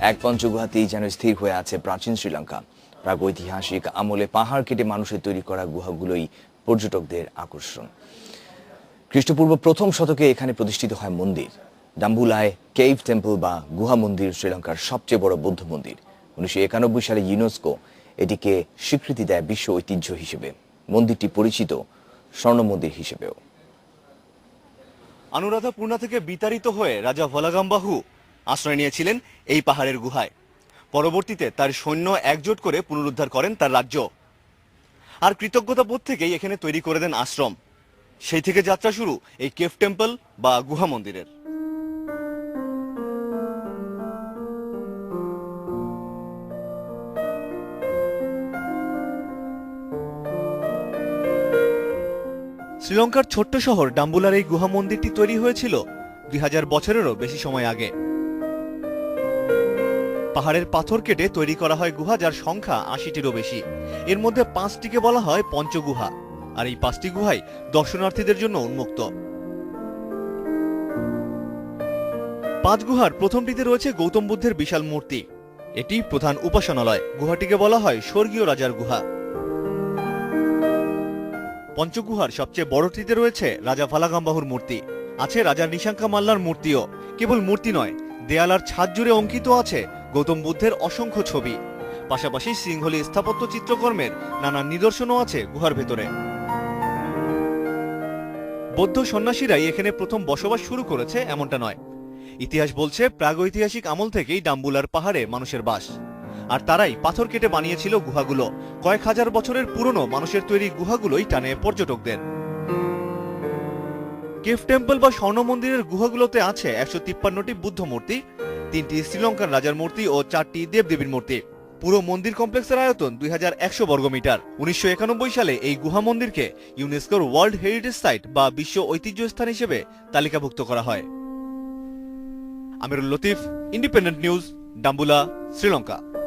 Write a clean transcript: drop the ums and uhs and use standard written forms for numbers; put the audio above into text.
এক পঞ্চগুহাতেই যেন স্থির হয়ে আছে প্রাচীন শ্রীলঙ্কা। প্রাগৈতিহাসিক আমলে পাহাড় কেটে মানুষের তৈরি করা গুহাগুলোই পর্যটকদের আকর্ষণ। খ্রিস্টপূর্ব প্রথম শতকে এখানে প্রতিষ্ঠিত হয় মন্দির। ডাম্বুলায় কেভ টেম্পল বা গুহা মন্দির শ্রীলঙ্কার সবচেয়ে বড় বৌদ্ধ মন্দির। 1991 সালে ইউনেস্কো এটিকে স্বীকৃতি দেয় বিশ্ব ঐতিহ্য হিসেবে। মন্দিরটি পরিচিত স্বর্ণ মন্দির হিসেবেও। অনুরাধাপূর্ণা থেকে বিতাড়িত হয়ে রাজা ভলাগাম্বাহু আশ্রয় নিয়েছিলেন এই পাহাড়ের গুহায়। পরবর্তীতে তার সৈন্য একজোট করে পুনরুদ্ধার করেন তার রাজ্য। আর কৃতজ্ঞতাবোধ থেকেই এখানে তৈরি করে দেন আশ্রম। সেই থেকে যাত্রা শুরু এই কেভ টেম্পল বা গুহা মন্দিরের। শ্রীলঙ্কার ছোট্ট শহর ডাম্বুলার এই গুহা মন্দিরটি তৈরি হয়েছিল 2000 বছরেরও বেশি সময় আগে। পাহাড়ের পাথর কেটে তৈরি করা হয় গুহা, যার সংখ্যা 80টিরও বেশি। এর মধ্যে 5টিকে বলা হয় পঞ্চগুহা, আর এই 5টি গুহাই দর্শনার্থীদের জন্য উন্মুক্ত। 5 গুহার প্রথমটিতে রয়েছে গৌতম বুদ্ধের বিশাল মূর্তি। এটি প্রধান উপাসনালয়। গুহাটিকে বলা হয় স্বর্গীয় রাজার গুহা। পঞ্চগুহার সবচেয়ে বড়টিতে রয়েছে রাজা ভালাগাম্বাহুর মূর্তি। আছে রাজা নিশাঙ্কা মাল্লার মূর্তিও। কেবল মূর্তি নয়, দেয়াল আর ছাদ জুড়ে অঙ্কিত আছে গৌতম বুদ্ধের অসংখ্য ছবি। পাশাপাশি সিংহলী স্থাপত্য চিত্রকর্মের নানা নিদর্শনও আছে গুহার ভেতরে। বৌদ্ধ সন্ন্যাসীরাই এখানে প্রথম বসবাস শুরু করেছে এমনটা নয়। ইতিহাস বলছে প্রাগৈতিহাসিক আমল থেকেই ডাম্বুলার পাহাড়ে মানুষের বাস, আর তারাই পাথর কেটে বানিয়েছিল গুহাগুলো। কয়েক হাজার বছরের পুরনো মানুষের তৈরি গুহাগুলোই টানে পর্যটকদের। কেভ টেম্পল বা স্বর্ণ মন্দিরের গুহাগুলোতে আছে 153টি বুদ্ধ মূর্তি, 3টি শ্রীলঙ্কার রাজার মূর্তি ও 4টি দেবদেবীর মূর্তি। পুরো মন্দির কমপ্লেক্সের আয়তন 2100 বর্গমিটার। 1991 সালে এই গুহা মন্দিরকে ইউনেস্কোর ওয়ার্ল্ড হেরিটেজ সাইট বা বিশ্ব ঐতিহ্য স্থান হিসেবে তালিকাভুক্ত করা হয়। আমিরুল লতিফ, ইন্ডিপেন্ডেন্ট নিউজ, ডাম্বুলা, শ্রীলঙ্কা।